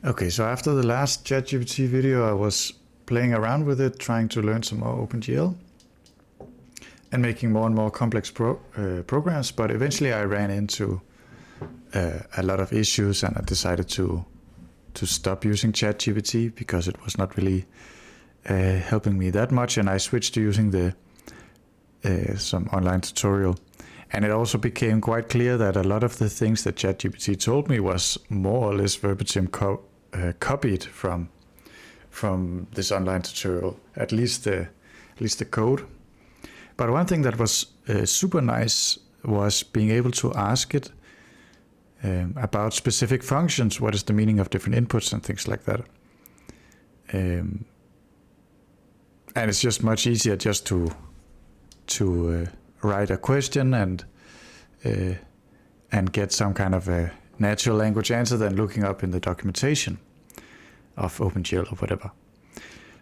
Okay, so after the last ChatGPT video, I was playing around with it, trying to learn some more OpenGL and making more and more complex programs, but eventually I ran into a lot of issues and I decided to stop using ChatGPT because it was not really helping me that much, and I switched to using the some online tutorial. And it also became quite clear that a lot of the things that ChatGPT told me was more or less verbatim copied from this online tutorial, at least the code. But one thing that was super nice was being able to ask it about specific functions, what is the meaning of different inputs and things like that. And it's just much easier just to write a question and get some kind of a natural language answer than looking up in the documentation of OpenGL or whatever.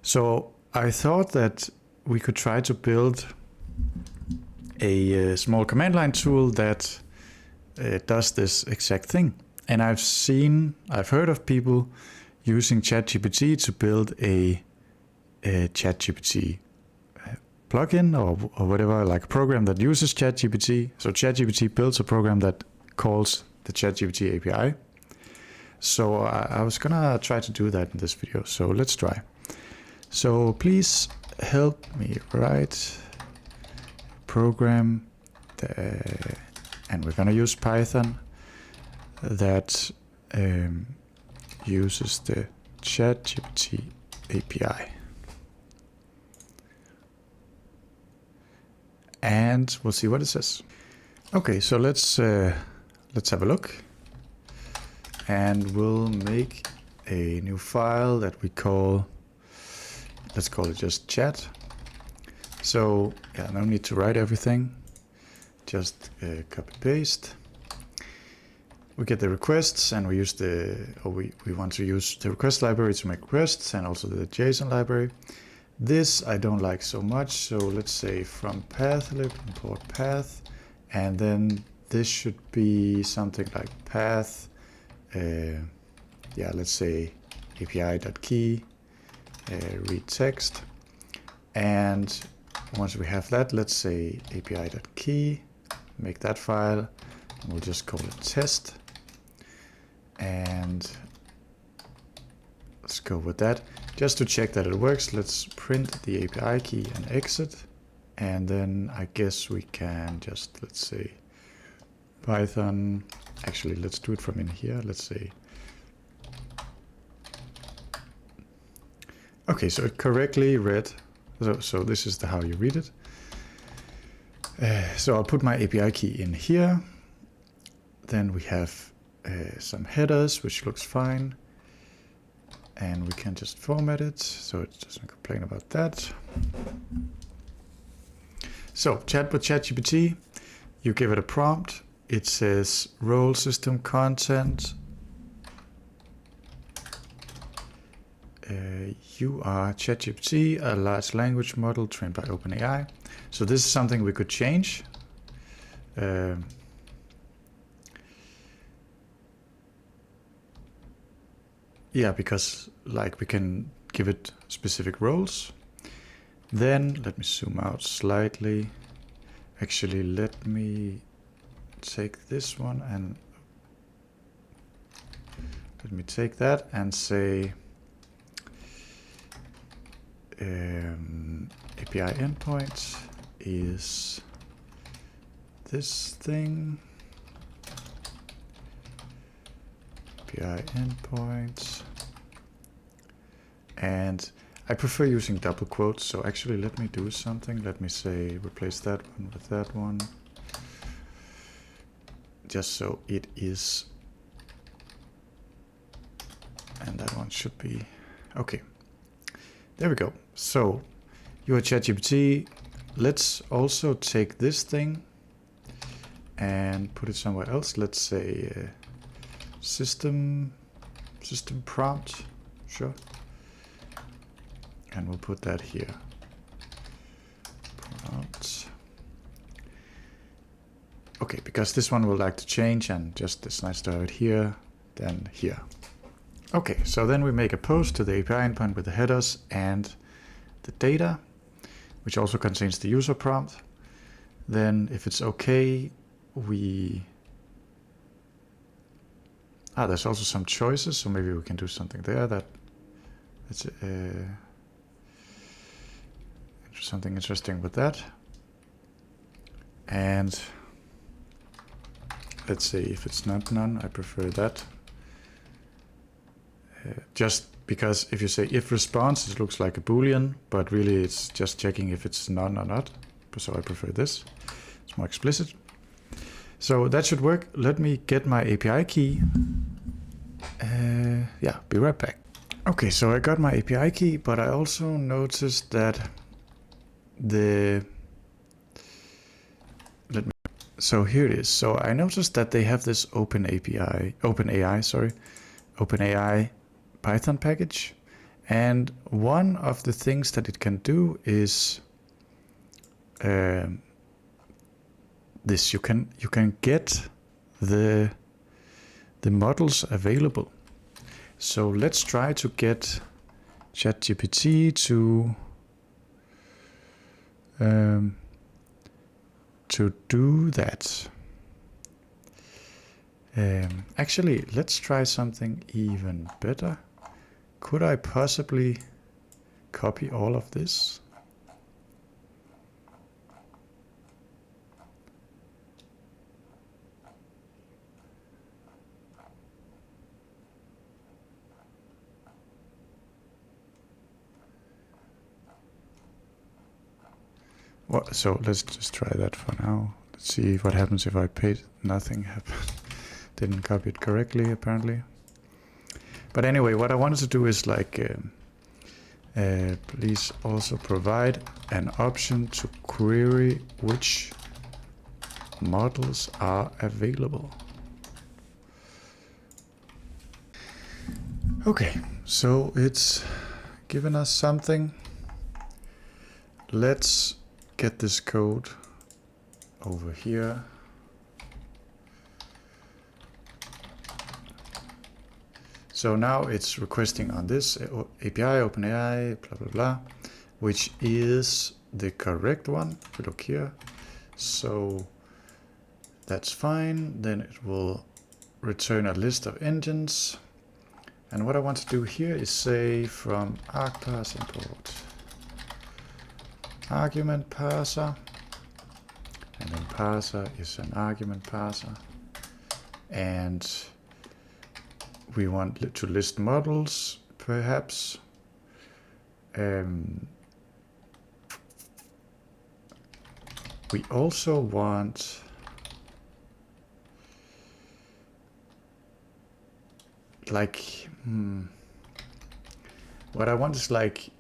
So I thought that we could try to build a small command line tool that does this exact thing. And I've heard of people using ChatGPT to build a ChatGPT plugin or whatever, like a program that uses ChatGPT. So ChatGPT builds a program that calls the ChatGPT API. So I was gonna try to do that in this video. So let's try. So please help me write program and we're gonna use Python that uses the ChatGPT API. And we'll see what it says. Okay, so let's have a look, and we'll make a new file that we call, let's call it just chat. So yeah, no need to write everything, just copy paste. We get the requests and we use we want to use the request library to make requests, and also the JSON library. This I don't like so much, so let's say from pathlib import path, and then this should be something like path, yeah, let's say api.key, read text, and once we have that, let's say api.key, make that file, and we'll just call it test, and let's go with that. Just to check that it works, let's print the API key and exit. And then I guess we can just, let's say, Python. Actually, let's do it from in here. Let's say. Okay, so it correctly read. So this is how you read it. So I'll put my API key in here. Then we have some headers, which looks fine. And we can just format it so it doesn't complain about that. So chat with ChatGPT, you give it a prompt. It says role system content. You are ChatGPT, a large language model trained by OpenAI. So this is something we could change. Yeah, because like we can give it specific roles. Then let me zoom out slightly. Actually, let me take this one and let me take that and say API endpoint is this thing. API endpoint, and I prefer using double quotes, so actually let me do something. Let me say replace that one with that one, just so it is, and that one should be okay. There we go. So you are ChatGPT. Let's also take this thing and put it somewhere else. Let's say system prompt, sure, and we'll put that here. Prompt. Okay, because this one will like to change, and just it's nice to have it here than here. Okay, so then we make a post to the API endpoint with the headers and the data, which also contains the user prompt. Then if it's okay, there's also some choices, so maybe we can do something there that's something interesting with that. And let's say if it's not none, I prefer that. Just because if you say if response, it looks like a Boolean, but really it's just checking if it's none or not. So I prefer this. It's more explicit. So that should work. Let me get my API key. Yeah, be right back. Okay, so I got my API key, but I also noticed that so here it is. So I noticed that they have this OpenAI Python package. And one of the things that it can do is this. You can get the models available. So let's try to get ChatGPT to do that. Actually, let's try something even better. Could I possibly copy all of this? Well, so let's just try that for now. Let's see what happens if I paste. Nothing happened. Didn't copy it correctly, apparently. But anyway, what I wanted to do is like, please also provide an option to query which models are available. Okay, so it's given us something. Let's get this code over here. So now it's requesting on this API, OpenAI, blah, blah, blah, which is the correct one. If we look here, so that's fine. Then it will return a list of engines. And what I want to do here is say from argparse import argument parser, and then parser is an argument parser, and we want to list models, perhaps. We also want like what I want is like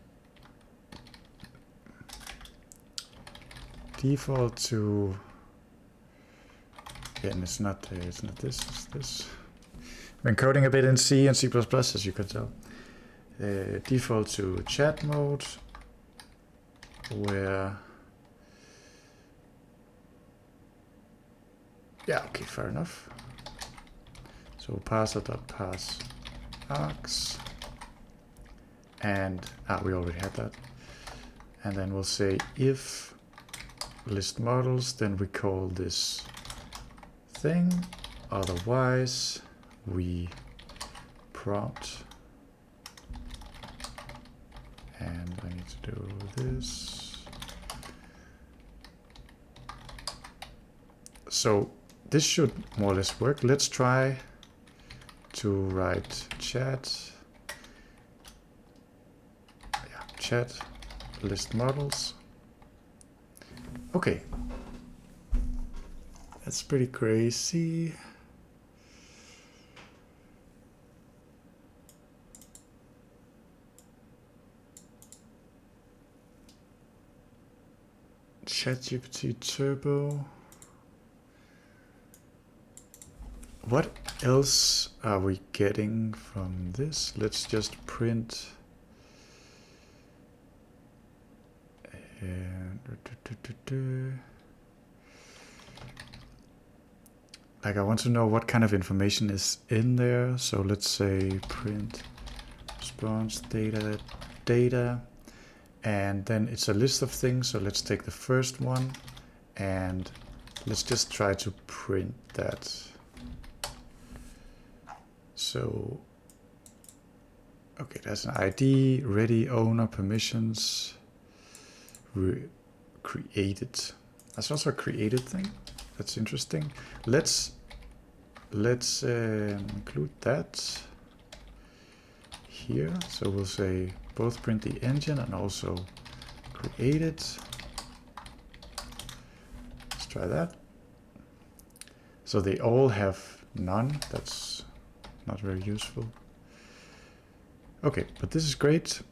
default to, yeah, and it's not this, it's this. I'm coding a bit in C and C++, as you can tell. Default to chat mode, where, yeah, okay, fair enough. So parser.parse args, and we already had that. And then we'll say if list models, then we call this thing, otherwise we prompt, and I need to do this. So this should more or less work. Let's try to write chat list models. Okay, that's pretty crazy. ChatGPT Turbo. What else are we getting from this? Let's just print. like I want to know what kind of information is in there. So let's say print response data, and then it's a list of things. So let's take the first one and let's just try to print that. So, okay, that's an ID, ready, owner, permissions, created. That's also a created thing. That's interesting. Let's include that here. So we'll say both print the engine and also created. Let's try that. So they all have none. That's not very useful. Okay, but this is great.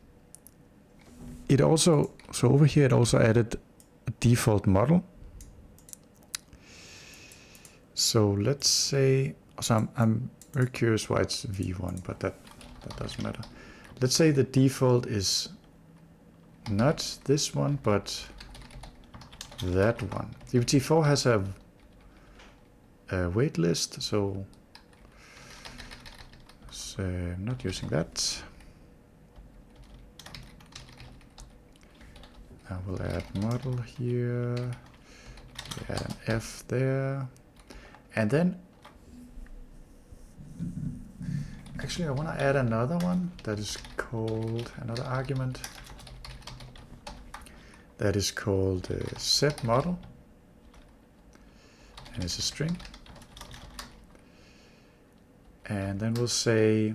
It also, so over here it also added a default model. So let's say, so I'm very curious why it's V1, but that doesn't matter. Let's say the default is not this one, but that one. GPT-4 has a wait list, so I'm not using that. Now we'll add model here, we add an F there, and then actually I want to add another one that is called, another argument that is called set model, and it's a string. And then we'll say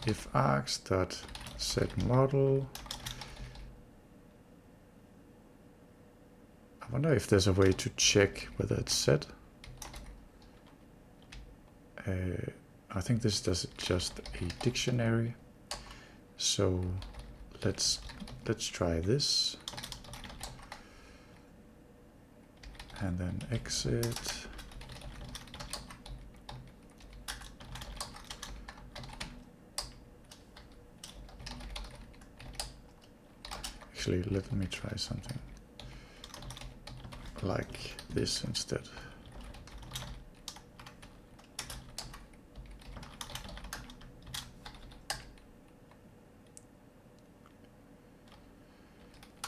if args.setModel. I wonder if there's a way to check whether it's set. I think this does just a dictionary. So let's try this. And then exit. Actually, let me try something like this instead.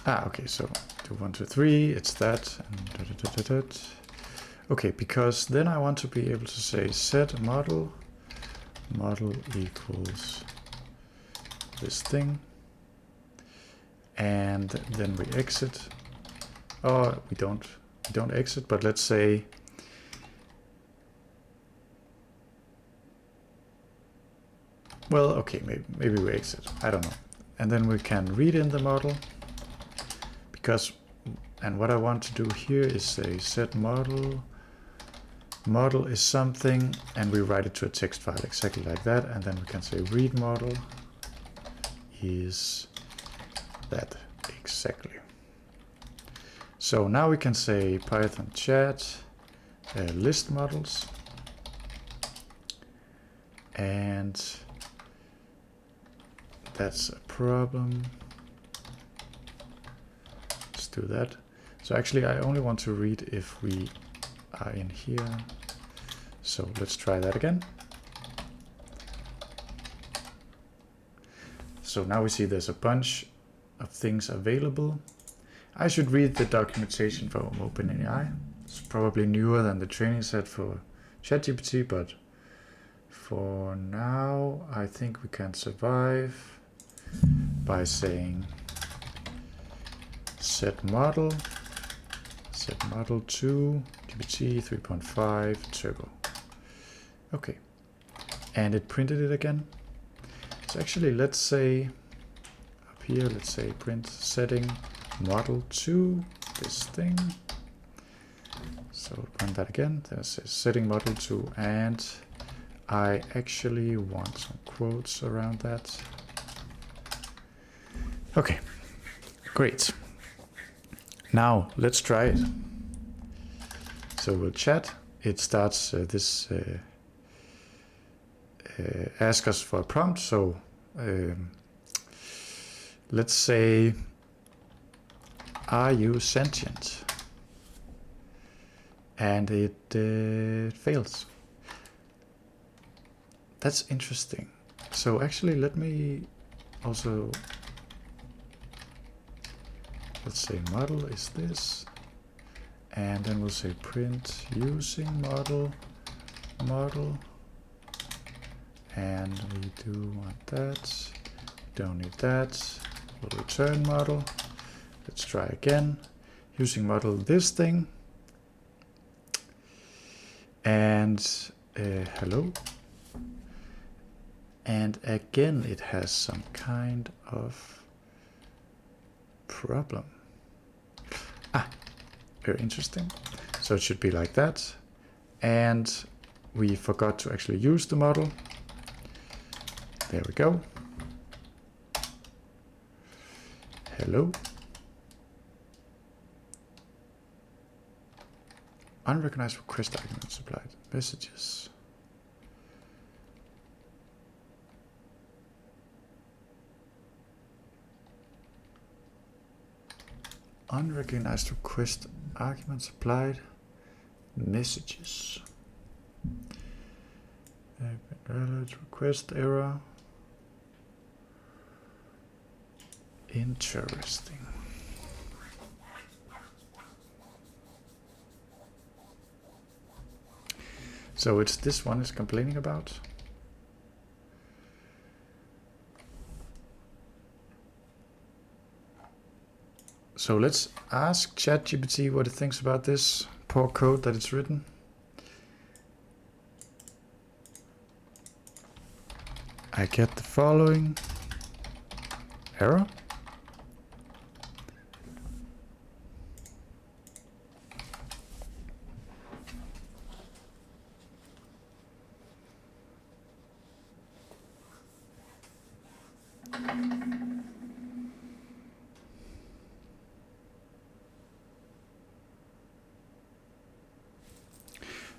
Okay, so 2, 1, 2, 3, it's that, and okay, because then I want to be able to say set model equals this thing, and then we exit. Oh, we don't exit, but let's say well, okay, maybe we exit, I don't know, and then we can read in the model. Because, and what I want to do here is say set model is something, and we write it to a text file exactly like that, and then we can say read model is that exactly. So now we can say Python chat list models, and that's a problem. Do that. So actually I only want to read if we are in here. So let's try that again. So now we see there's a bunch of things available. I should read the documentation from OpenAI. It's probably newer than the training set for ChatGPT, but for now I think we can survive by saying set model to GPT 3.5 turbo. Okay, and it printed it again. So actually let's say up here, let's say print setting model to this thing. So run that again. Then it says setting model to, and I actually want some quotes around that. Okay, great. Now let's try it. So we'll chat. It starts ask us for a prompt. So let's say, are you sentient? and it fails. That's interesting. So actually, let me also, let's say model is this, and then we'll say print using model, and we do want that, don't need that, we'll return model. Let's try again, using model this thing, and hello. And again, it has some kind of problem. Ah, very interesting. So it should be like that. And we forgot to actually use the model. There we go. Hello. Unrecognized request argument supplied. Messages. Unrecognized request argument supplied. Messages. Request error. Interesting. So it's this one is complaining about. So let's ask ChatGPT what it thinks about this poor code that it's written. I get the following error.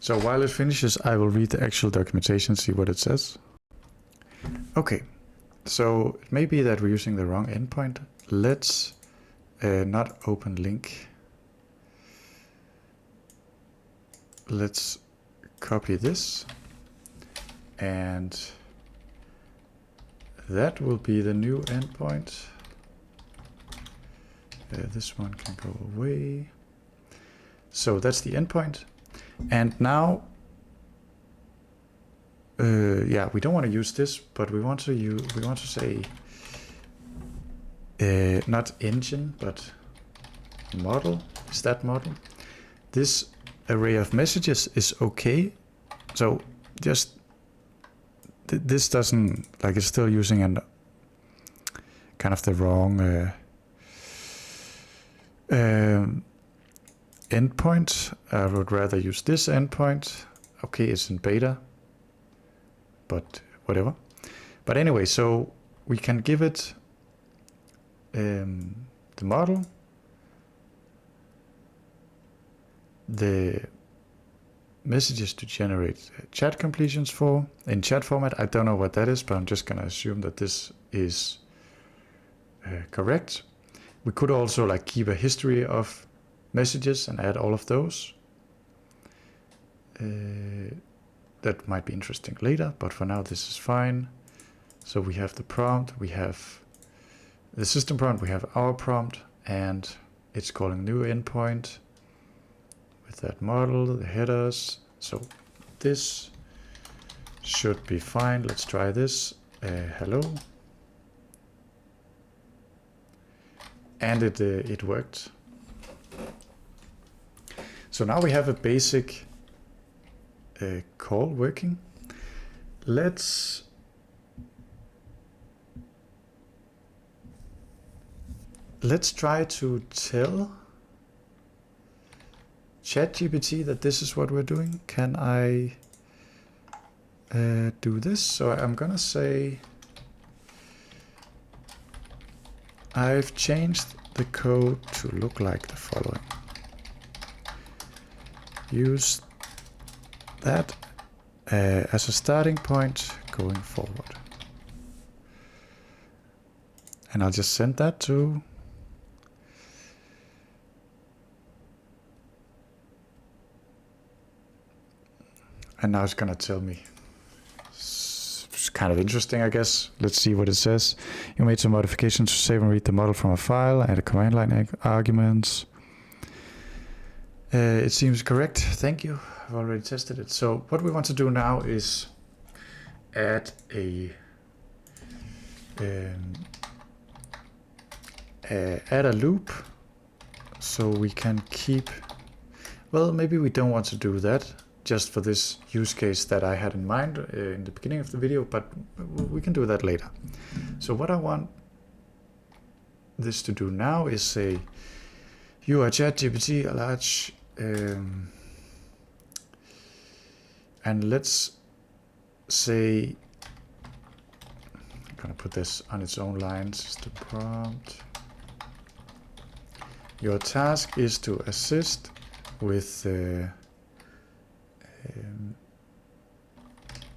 So while it finishes, I will read the actual documentation, see what it says. Okay, so it may be that we're using the wrong endpoint. Let's not open link. Let's copy this, and that will be the new endpoint. This one can go away. So that's the endpoint. And now, yeah, we don't want to use this, but we want to say not engine, but model. Is that model? This array of messages is okay. So just this doesn't, like, it's still using an kind of the wrong endpoint. I would rather use this endpoint. Okay, it's in beta, but whatever. But anyway, so we can give it the model, the messages to generate chat completions for in chat format. I don't know what that is, but I'm just going to assume that this is correct. We could also like keep a history of messages and add all of those. That might be interesting later, but for now this is fine. So we have the prompt, we have the system prompt, we have our prompt, and it's calling new endpoint with that model, the headers. So this should be fine. Let's try this. Hello. And it worked. So now we have a basic call working. Let's try to tell ChatGPT that this is what we're doing. Can I do this? So I'm gonna say I've changed the code to look like the following. Use that as a starting point going forward. And I'll just send that to And now it's gonna tell me. It's kind of interesting, I guess. Let's see what it says. You made some modifications to save and read the model from a file, add a command line arguments. It seems correct. Thank you. I've already tested it. So what we want to do now is add a loop so we can keep. Well, maybe we don't want to do that just for this use case that I had in mind in the beginning of the video, but we can do that later. So what I want this to do now is say, you are ChatGPT, a large, and let's say, I'm gonna put this on its own line, system prompt. Your task is to assist with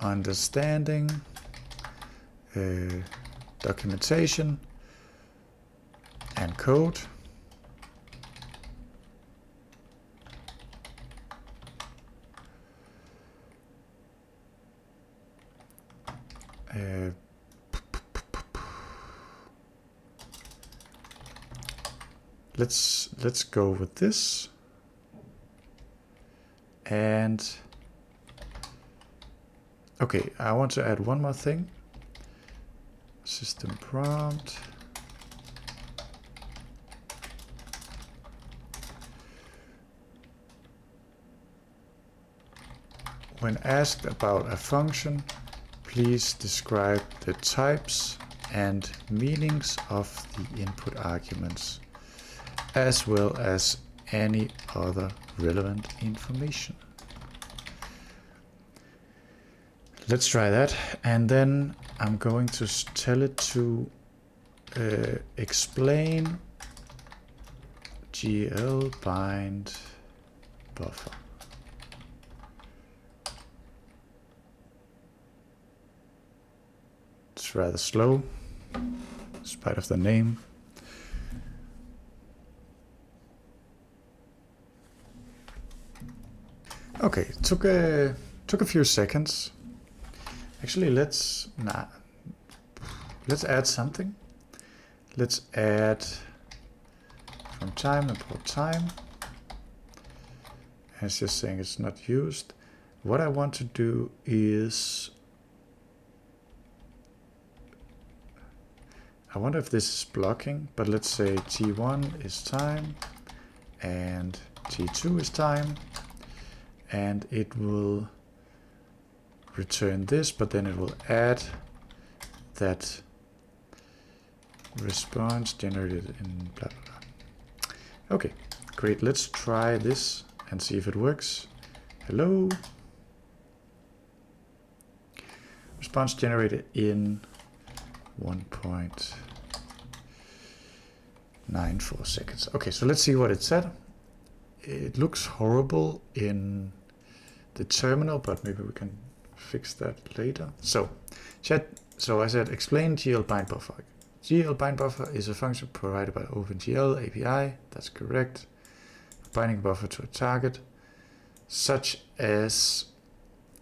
understanding documentation and code. Let's go with this. And okay, I want to add one more thing. System prompt. When asked about a function, please describe the types and meanings of the input arguments, as well as any other relevant information. Let's try that, and then I'm going to tell it to explain GL bind buffer. It's rather slow, in spite of the name. Okay, took a few seconds. Actually, let's add something. Let's add from time import time. And it's just saying it's not used. What I want to do is, I wonder if this is blocking, but let's say T1 is time and T2 is time. And it will return this, but then it will add that response generated in blah, blah, blah. Okay, great. Let's try this and see if it works. Hello. Response generated in 1.94 seconds. Okay, so let's see what it said. It looks horrible in the terminal, but maybe we can fix that later. So I said explain GL bind buffer. GL bind buffer is a function provided by OpenGL API. That's correct. Binding buffer to a target, such as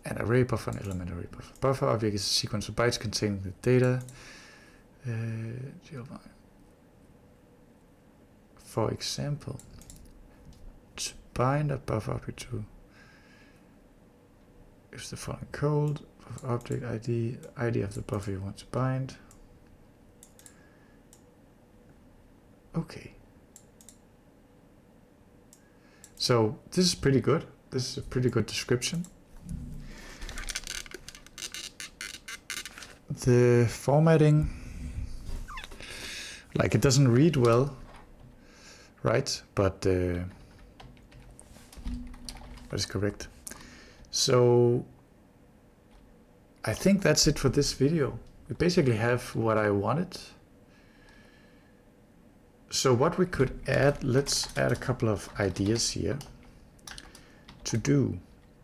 an array buffer, an element array buffer. Buffer object is a sequence of bytes containing the data. GL bind. For example, to bind a buffer object to is the following code, buffer object ID, ID of the buffer you want to bind. Okay. So this is pretty good. This is a pretty good description. The formatting, like, it doesn't read well, right? But it's correct. So I think that's it for this video. We basically have what I wanted. So what we could add, let's add a couple of ideas here to do.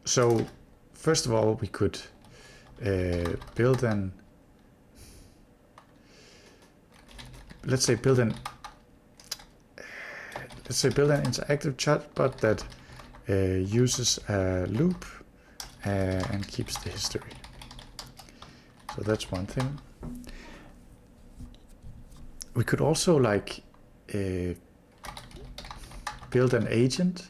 So first of all, we could build an, let's say build an interactive chatbot that uses a loop and keeps the history. So that's one thing. We could also like build an agent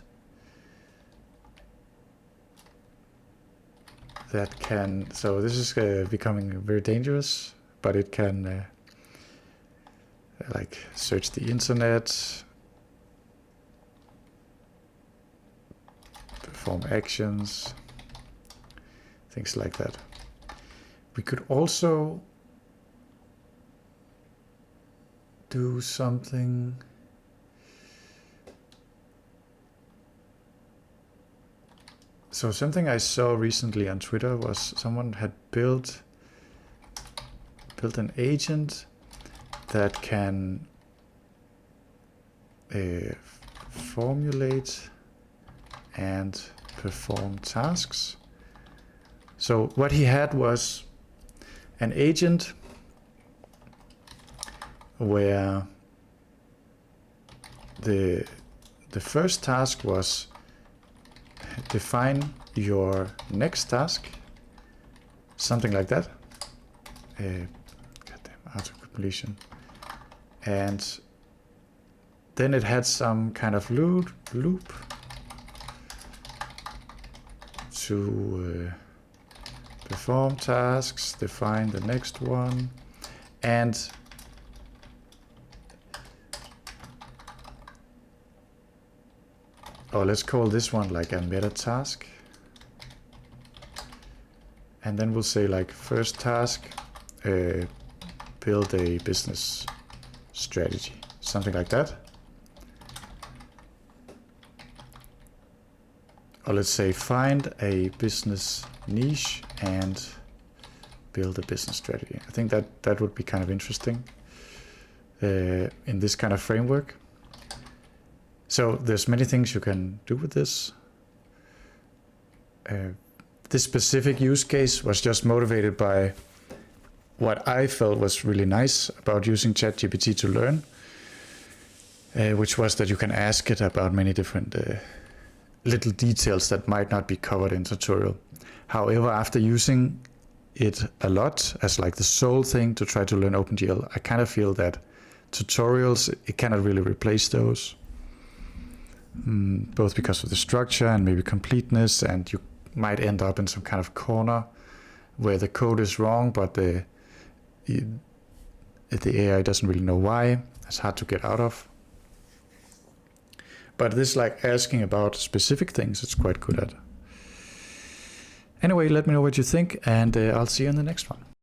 that can, so this is becoming very dangerous, but it can like search the internet, perform actions, things like that. We could also do something. So something I saw recently on Twitter was someone had built an agent that can formulate and perform tasks. So what he had was an agent where the first task was define your next task, something like that. Goddamn, auto completion. And then it had some kind of loop to perform tasks, define the next one, and let's call this one like a meta task. And then we'll say like first task, build a business strategy, something like that. Or let's say find a business niche and build a business strategy. I think that would be kind of interesting in this kind of framework. So there's many things you can do with this. This specific use case was just motivated by what I felt was really nice about using ChatGPT to learn, which was that you can ask it about many different little details that might not be covered in tutorial. However, after using it a lot as like the sole thing to try to learn OpenGL, I kind of feel that tutorials, it cannot really replace those. Both because of the structure and maybe completeness, and you might end up in some kind of corner where the code is wrong, but the AI doesn't really know why. It's hard to get out of. But this like asking about specific things, it's quite good at. Anyway, let me know what you think, and I'll see you in the next one.